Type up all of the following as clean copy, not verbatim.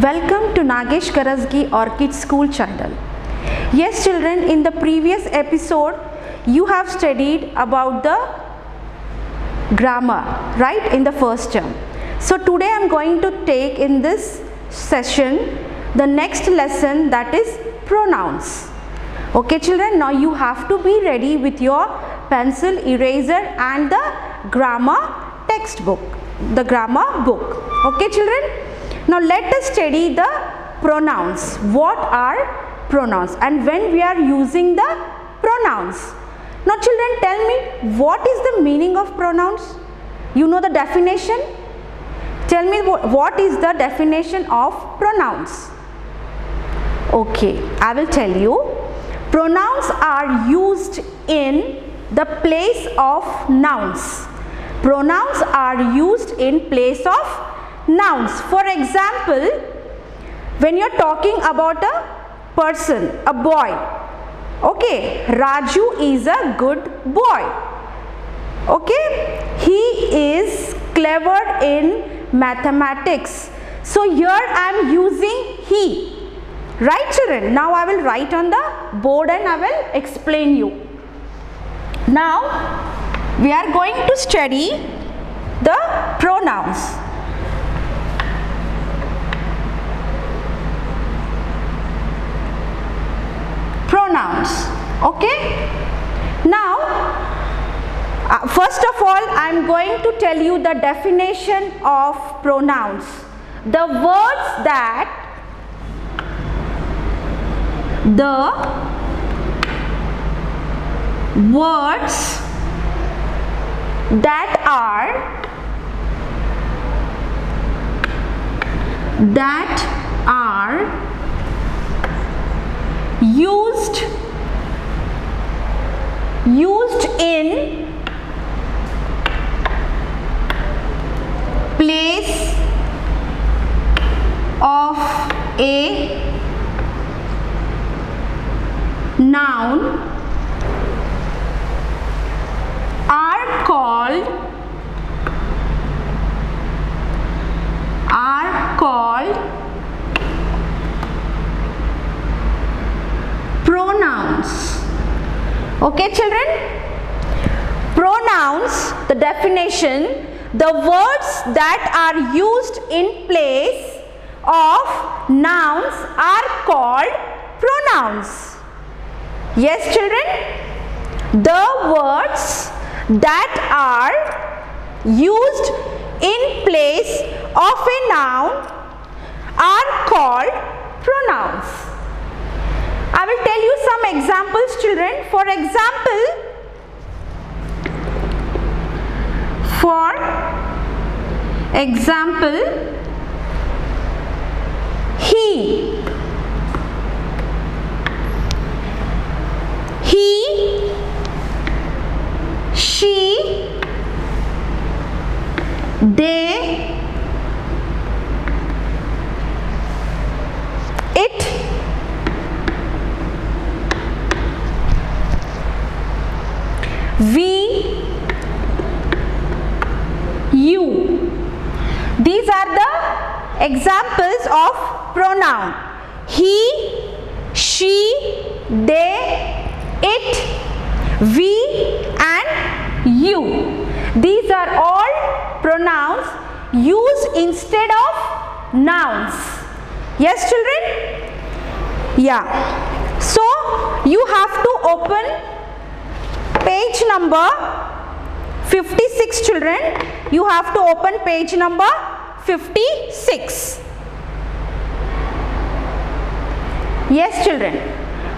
Welcome to Nagesh Karasgi Orchid School channel. Yes children, in the previous episode you have studied about the grammar, right, in the first term. So today I am going to take in this session the next lesson, that is pronouns. Okay children, now you have to be ready with your pencil, eraser and the grammar textbook, the grammar book. Okay children, now let us study the pronouns. What are pronouns and when we are using the pronouns? Now children, tell me, what is the meaning of pronouns? You know the definition? Tell me what is the definition of pronouns? Okay, I will tell you. Pronouns are used in the place of nouns. Pronouns are used in place of nouns. For example, when you are talking about a person, a boy, okay, Raju is a good boy, okay, he is clever in mathematics. So here I am using he, right children? Now I will write on the board and I will explain you. Now we are going to study the pronouns. Pronouns, okay. Now first of all I am going to tell you the definition of pronouns. The words that are used in place of a noun are called pronouns. Okay children, pronouns, the definition, the words that are used in place of nouns are called pronouns. Yes children, the words that are used in place of a noun are called pronouns. I will tell you some examples children. For example, he, she, they, it, we, you. These are the examples of pronoun. He, she, they, it, we and you. These are all pronouns used instead of nouns. Yes children? Yeah. So you have to open page number 56 children. You have to open page number 56. Yes children.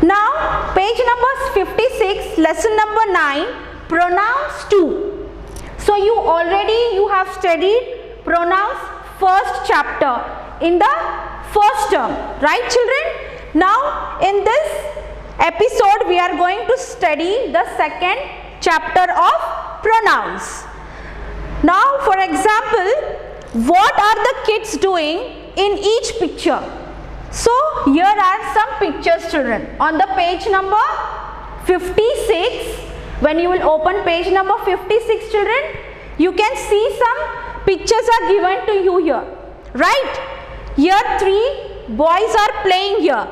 Now page number 56, lesson number 9, pronouns 2. So you have studied pronouns first chapter in the first term, right children? Now in this episode we are going to study the second chapter of pronouns. Now for example, what are the kids doing in each picture? So here are some pictures children. On the page number 56, when you will open page number 56 children, you can see some pictures are given to you here, right? Here 3 boys are playing here.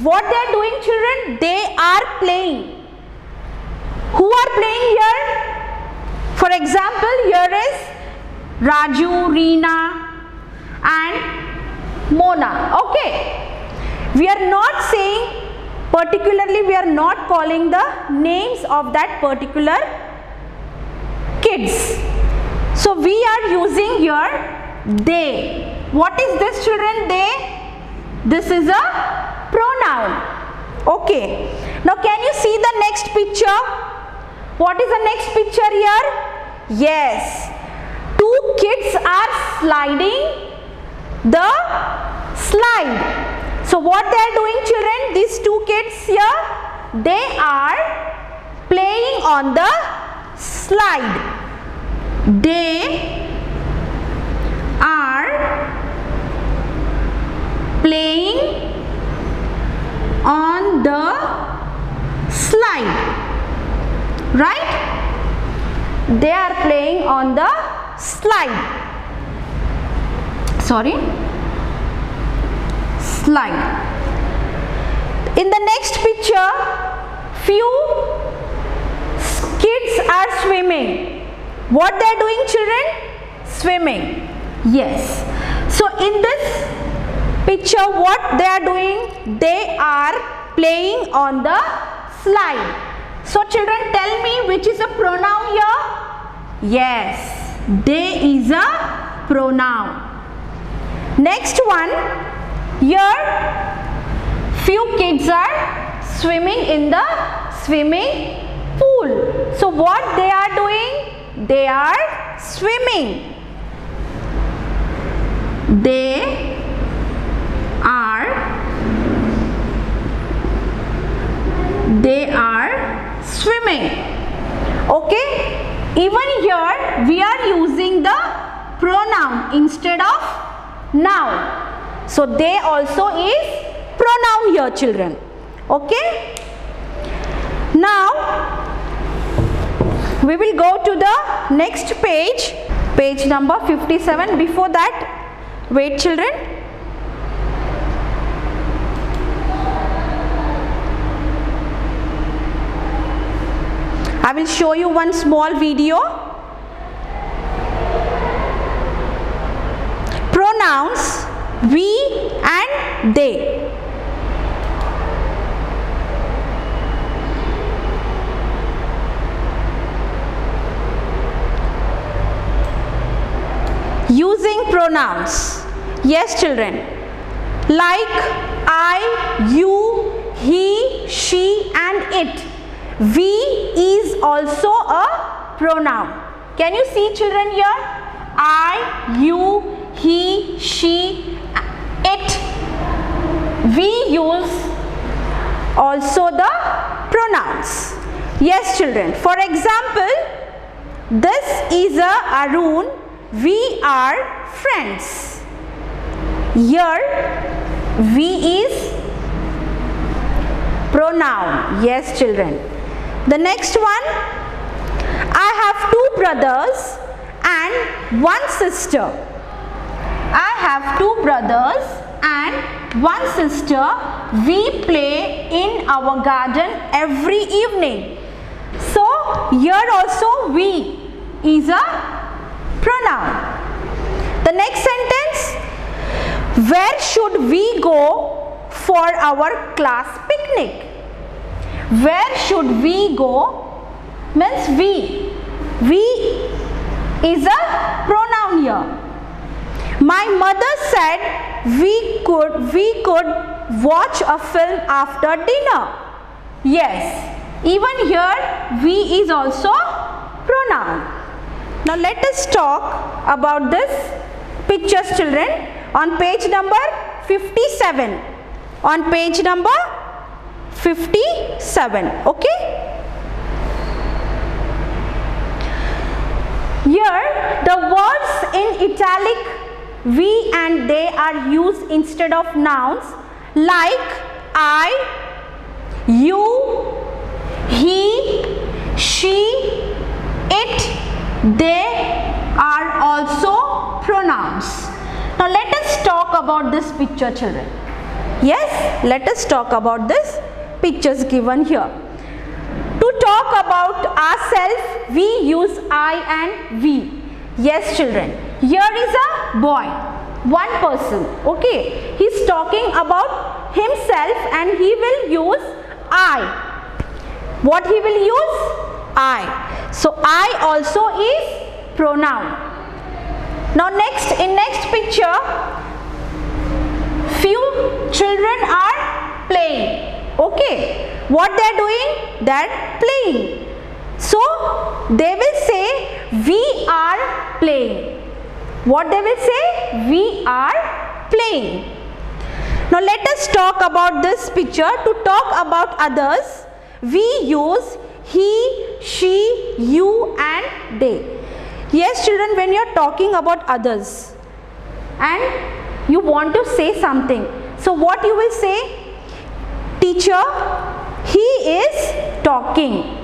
What they are doing, children? They are playing. Who are playing here? For example, here is Raju, Reena and Mona. Okay. We are not saying particularly, we are not calling the names of that particular kids. So we are using here they. What is this, children? They. This is a pronoun. Okay. Now can you see the next picture? What is the next picture here? Yes. 2 kids are sliding the slide. So what they are doing, children? These 2 kids here, they are playing on the slide. They are playing on the slide. Right? They are playing on the slide. Sorry. Slide. In the next picture, few kids are swimming. What they are doing, children? Swimming. Yes. So in this picture, what they are doing? They are playing on the slide. So children, tell me which is a pronoun here? Yes, they is a pronoun. Next one, here few kids are swimming in the swimming pool. So what they are doing? They are swimming. They are swimming. Okay. Even here we are using the pronoun instead of noun. So they also is pronoun here, children. Okay. Now we will go to the next page, page number 57. Before that, wait, children. I will show you one small video. Pronouns we and they. Using pronouns. Yes, children. Like I, you, he, she and it. We is also a pronoun. Can you see, children, here? I, you, he, she, it. We use also the pronouns. Yes, children. For example, this is a Arun. We are friends. Here, we is pronoun. Yes, children. The next one, I have 2 brothers and 1 sister. I have 2 brothers and 1 sister. We play in our garden every evening. So here also we is a pronoun. The next sentence, where should we go for our class picnic? Where should we go means we. We is a pronoun here. My mother said we could watch a film after dinner. Yes, even here we is also pronoun. Now let us talk about this pictures, children, on page number 57. On page number 57. Okay. Here the words in italic we and they are used instead of nouns, like I, you, he, she, it. They are also pronouns. Now let us talk talk about this picture, children. Yes, let us talk about this pictures given here. To talk about ourselves, we use I and we. Yes, children. Here is a boy, one person. Okay, he is talking about himself and he will use I. What he will use? I. So I also is pronoun. Now in next picture, few children are playing. Okay, what they are doing? They are playing. So they will say we are playing. What they will say? We are playing. Now let us talk about this picture. To talk about others, we use he, she, you and they. Yes, children, when you are talking about others and you want to say something, so what you will say? Teacher, he is talking.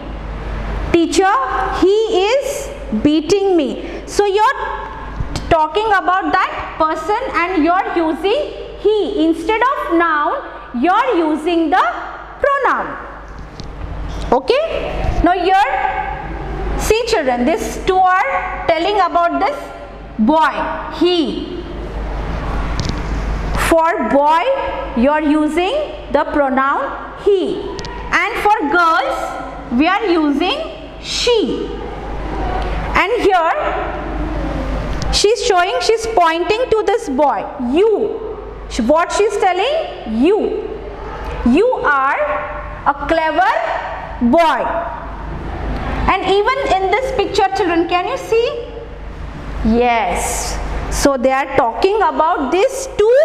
Teacher, he is beating me. So you are talking about that person and you are using he. Instead of noun, you are using the pronoun. Okay? Now here, see children, these two are telling about this boy, he. For boy, you are using the pronoun he. And for girls, we are using she. And here, she is showing, she is pointing to this boy, you. What she is telling? You. You are a clever boy. And even in this picture, children, can you see? Yes. So they are talking about these two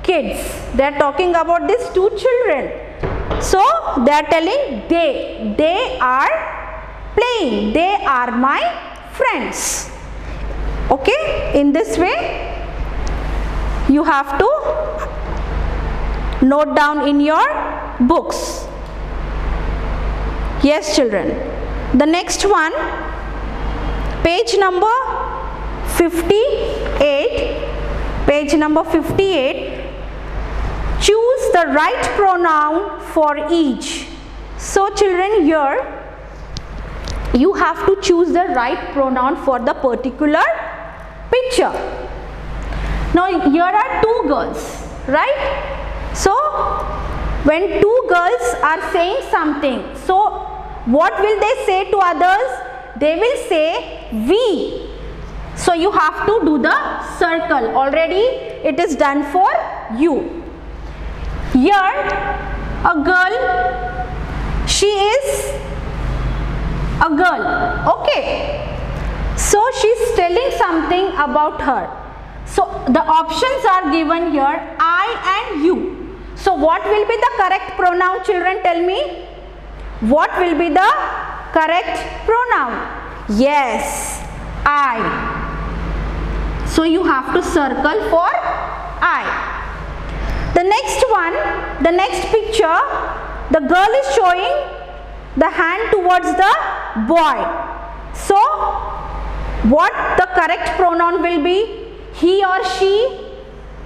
kids. They are talking about these two children. So they are telling they are playing. They are my friends. Okay. In this way, you have to note down in your books. Yes, children. The next one, page number 58. Page number 58. Choose the right pronoun for each. So children, here you have to choose the right pronoun for the particular picture. Now here are two girls, right? So when two girls are saying something, so what will they say to others? They will say we. So you have to do the circle. Already it is done for you. Here a girl, she is a girl. Okay. So she is telling something about her. So the options are given here, I and you. So what will be the correct pronoun, children? Tell me. What will be the correct pronoun? Yes, I. So you have to circle for I. The next one, the next picture, the girl is showing the hand towards the boy. So what the correct pronoun will be? He or she?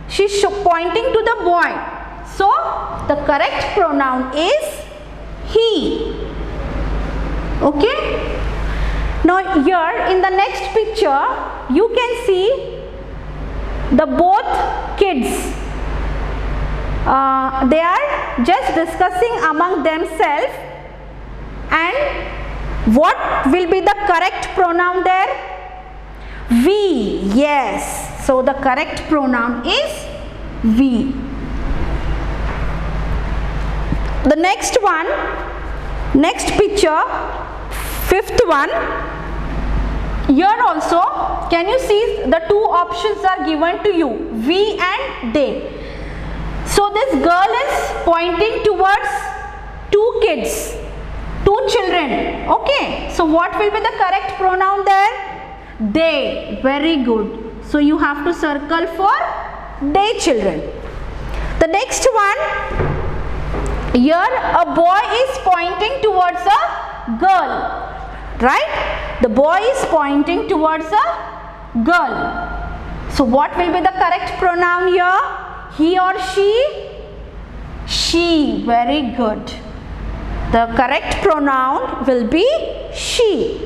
She is pointing to the boy. So the correct pronoun is he. Okay. Now here in the next picture, you can see the both kids. They are just discussing among themselves. And what will be the correct pronoun there? We. Yes. So the correct pronoun is we. The next one, next picture, fifth one. Here also, can you see the two options are given to you, we and they. So this girl is pointing towards two kids, two children. Okay. So what will be the correct pronoun there? They. Very good. So you have to circle for they children. The next one. Here a boy is pointing towards a girl, right? The boy is pointing towards a girl. So what will be the correct pronoun here? He or she? She. Very good. The correct pronoun will be she.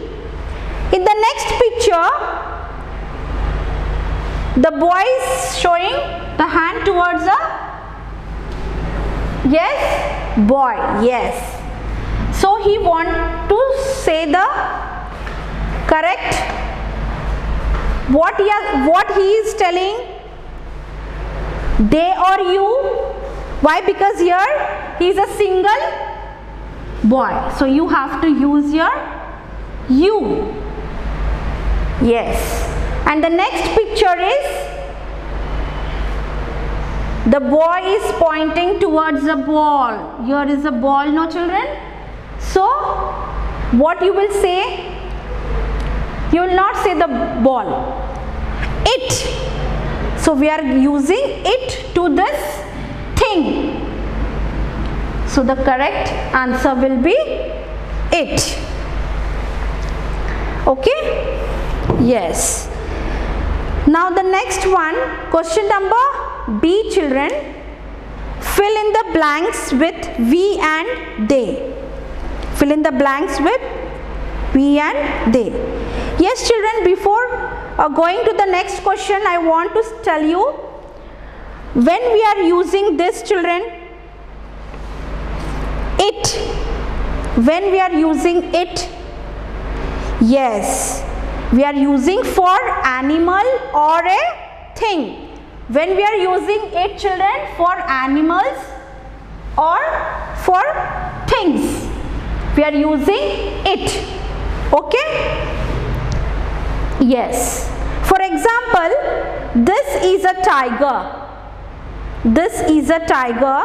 In the next picture, the boy is showing the hand towards a, yes, boy, yes. So he want to say the correct, what he is telling, they or you. Why? Because here he is a single boy, so you have to use your you. Yes. And the next picture is the boy is pointing towards a ball. Here is a ball, no children? So what you will say? You will not say the ball. It. So we are using it to this thing. So the correct answer will be it. Okay? Yes. Now the next one, question number B, children. Fill in the blanks with we and they. Fill in the blanks with we and they. Yes, children, before going to the next question, I want to tell you, when we are using this, children, it, when we are using it, yes, we are using for animal or a thing. When we are using it, children, for animals or for things, we are using it. Okay? Yes. For example, this is a tiger. This is a tiger.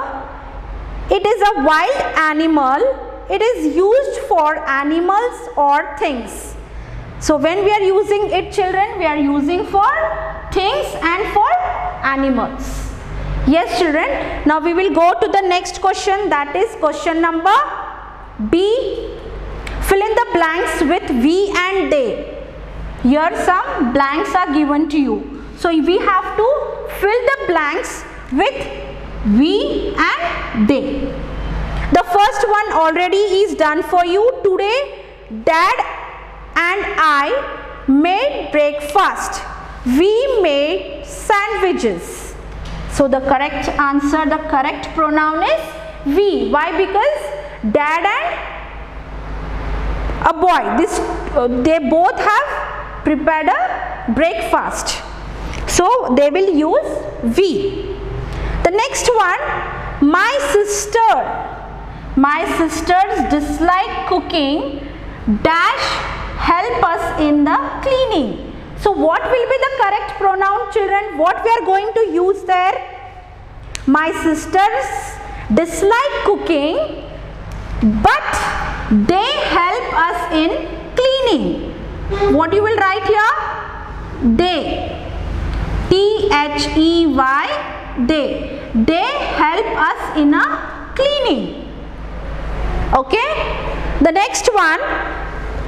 It is a wild animal. It is used for animals or things. So when we are using it, children, we are using for things and for animals. Yes, children. Now we will go to the next question, that is question number B. Fill in the blanks with we and they. Here some blanks are given to you. So we have to fill the blanks with we and they. The first one already is done for you. Today, Dad and I made breakfast. We made sandwiches. So the correct answer, the correct pronoun is we. Why? Because Dad and a boy, they both have prepared a breakfast. So they will use we. The next one, my sisters dislike cooking dash help us in the cleaning. So what will be the correct pronoun, children? What we are going to use there? My sisters dislike cooking, but they help us in cleaning. What you will write here? They. T-H-E-Y. They help us in a cleaning. Okay? The next one,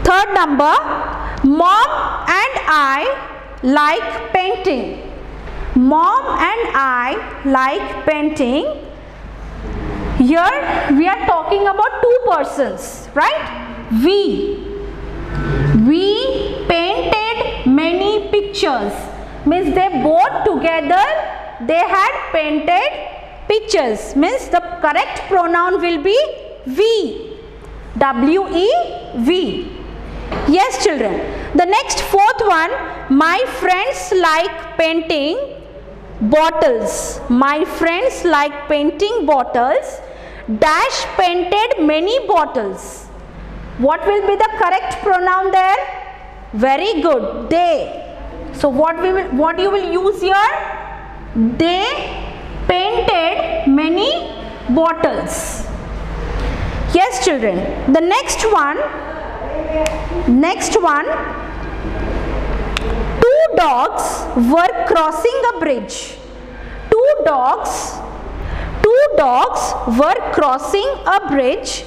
third number, Mom and I like painting. Mom and I like painting. Here we are talking about two persons, right? We painted many pictures. Means they both together, they had painted pictures. Means the correct pronoun will be we. W-E-V. Yes, children. The next fourth one, my friends like painting bottles. My friends like painting bottles. Dash painted many bottles. What will be the correct pronoun there? Very good. They. So what you will use here? They painted many bottles. Yes, children. The next one, two dogs were crossing a bridge. Two dogs were crossing a bridge.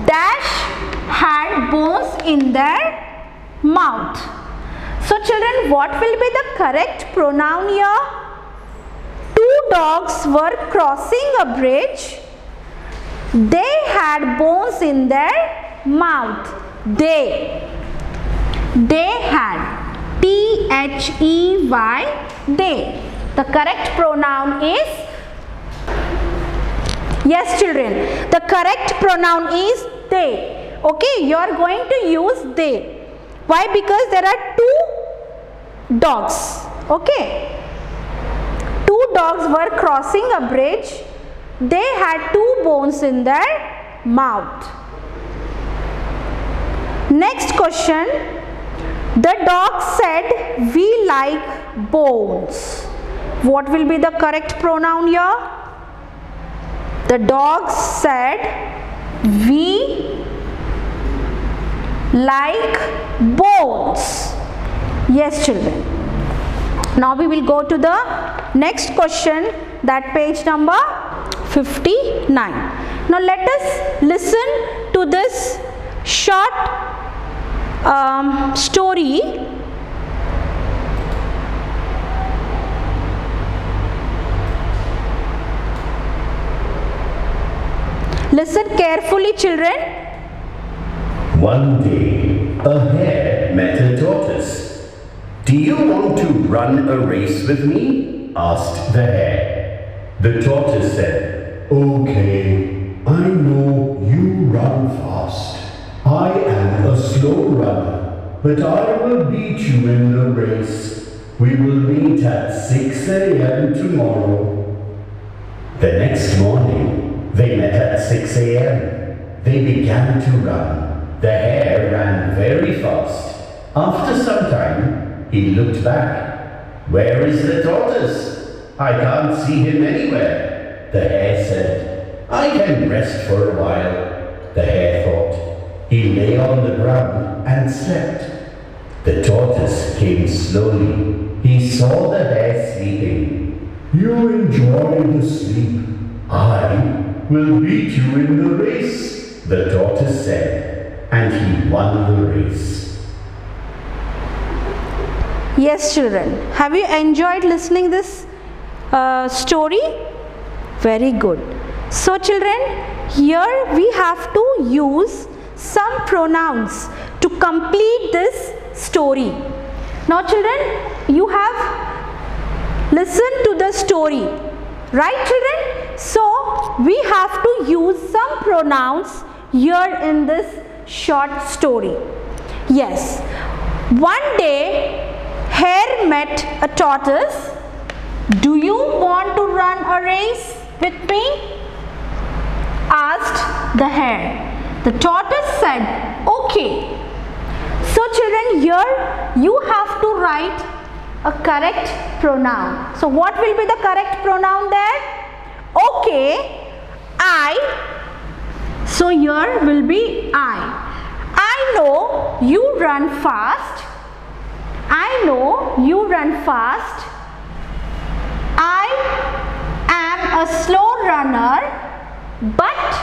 Dash had bones in their mouth. So children, what will be the correct pronoun here? Two dogs were crossing a bridge. They had bones in their mouth. They had. T-H-E-Y, they. The correct pronoun is, yes children, the correct pronoun is they. Okay, you are going to use they. Why? Because there are two dogs. Okay, two dogs were crossing a bridge. They had two bones in their mouth. Next question. The dog said, we like bones. What will be the correct pronoun here? The dog said, we like bones. Yes children. Now we will go to the next question, that page number 59. Now let us listen to this short story. Listen carefully children. One day, a hare met a tortoise. Do you want to run a race with me? Asked the hare. The tortoise said, okay, I know you run fast. I am a slow runner, but I will beat you in the race. We will meet at 6 a.m. tomorrow. The next morning, they met at 6 a.m. They began to run. The hare ran very fast. After some time, he looked back. Where is the tortoise? I can't see him anywhere. The hare said, I can rest for a while. The hare thought. He lay on the ground and slept. The tortoise came slowly. He saw the hare sleeping. You enjoy the sleep. I will beat you in the race, the tortoise said, and he won the race. Yes children, have you enjoyed listening this story? Very good. So children, here we have to use some pronouns to complete this story. Now children, you have listened to the story, right children? So we have to use some pronouns here in this short story. Yes, one day hare met a tortoise. Do you want to run a race with me? Asked the hare. The tortoise said, okay. So children, here you have to write a correct pronoun. So what will be the correct pronoun there? Okay, I. So here will be I. I know you run fast. I know you run fast. I am a slow runner, but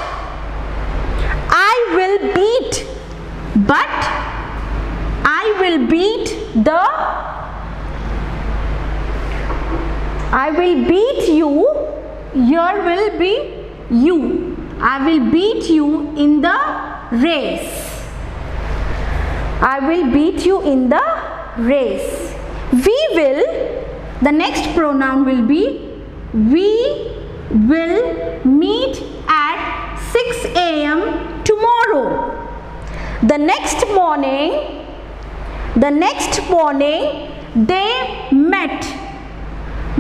I will beat you. Here will be you. I will beat you in the race. I will beat you in the race. We will, the next pronoun will be we will meet at 6 a.m. tomorrow. The next morning they met.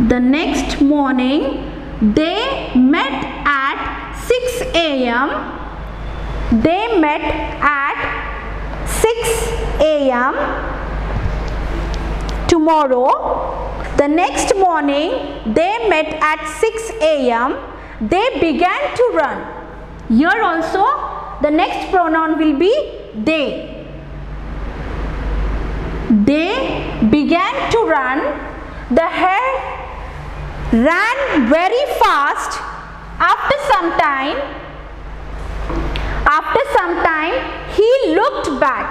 The next morning they met at 6 a.m. They met at 6 a.m. tomorrow. The next morning they met at 6 a.m. They began to run. Here also the next pronoun will be they. They began to run. The hare ran very fast. After some time he looked back.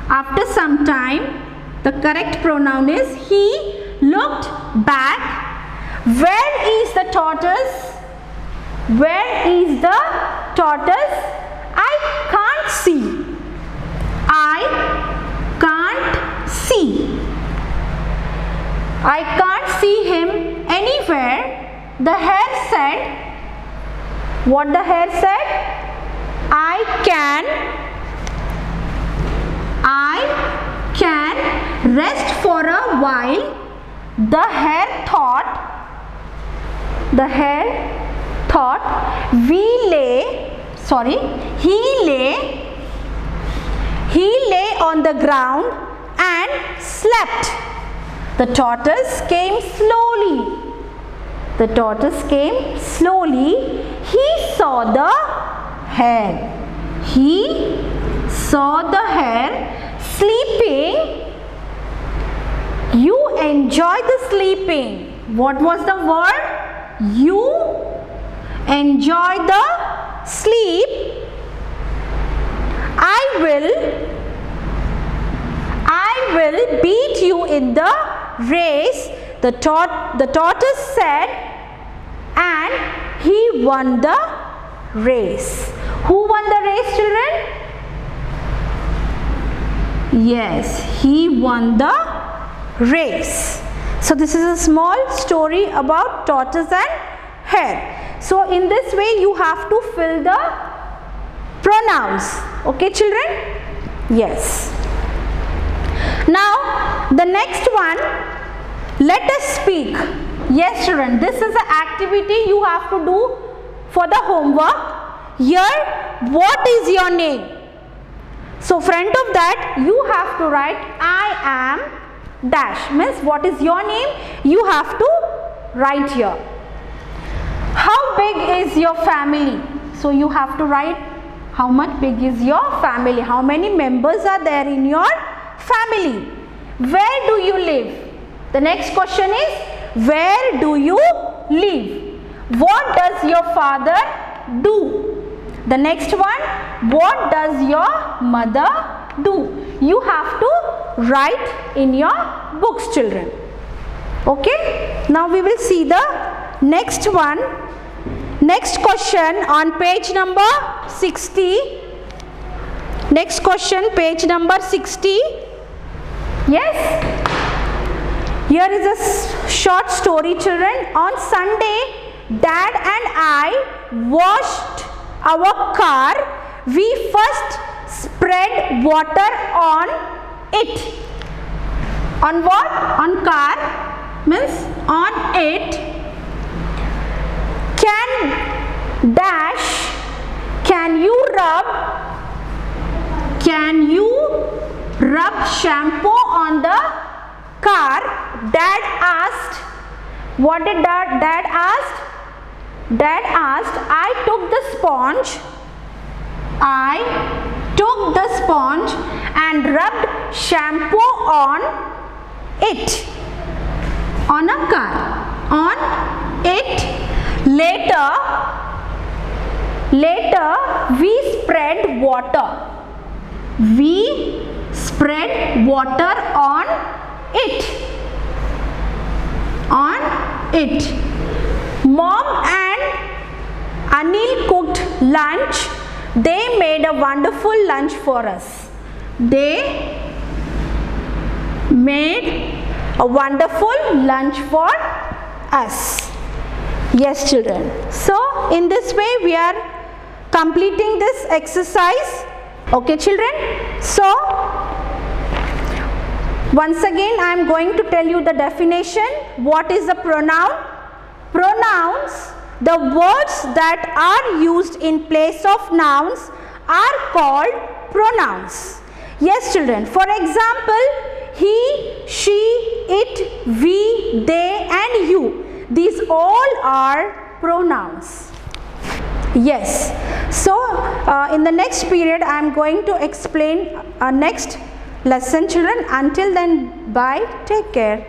After some time The correct pronoun is he looked back. Where is the tortoise? Where is the tortoise? I can't see. I can't see. I can't see him anywhere. The hare said, what the hare said? I can rest for a while. The hare thought, he lay on the ground and slept. The tortoise came slowly. He saw the hare sleeping. You enjoy the sleeping. What was the word? You enjoy the sleep. I will beat you in the race, the tortoise said, and he won the race. Who won the race, children? Yes, he won the race. So this is a small story about tortoise and hare. So in this way you have to fill the pronouns. Okay, children? Yes. Now the next one, let us speak. Yes, children, this is an activity you have to do for the homework. Here, what is your name? So front of that you have to write I am dash, means what is your name, you have to write here. How big is your family? So you have to write how much big is your family, how many members are there in your family. Where do you live? The next question is, where do you live? What does your father do? The next one, what does your mother do? You have to write in your books, children. Okay, now we will see the next one. Next question on page number 60. Next question, page number 60. Yes, here is a short story, children. On Sunday, Dad and I washed our car. We first spread water on it. On what? On car, means on it. Can you rub shampoo on the car? Dad asked. What did Dad ask? Dad asked, I took the sponge and rubbed shampoo on it. On a car. On it. Later we spread water. We spread water on it. On it. Mom and Anil cooked lunch. They made a wonderful lunch for us. They made a wonderful lunch for us. Yes, children. So in this way we are completing this exercise. Okay, children. So once again I am going to tell you the definition. What is a pronoun? Pronouns, the words that are used in place of nouns, are called pronouns. Yes, children. For example, he, she, it, we, they and you. These all are pronouns. Yes. So in the next period I am going to explain our next lesson, children. Until then, bye. Take care.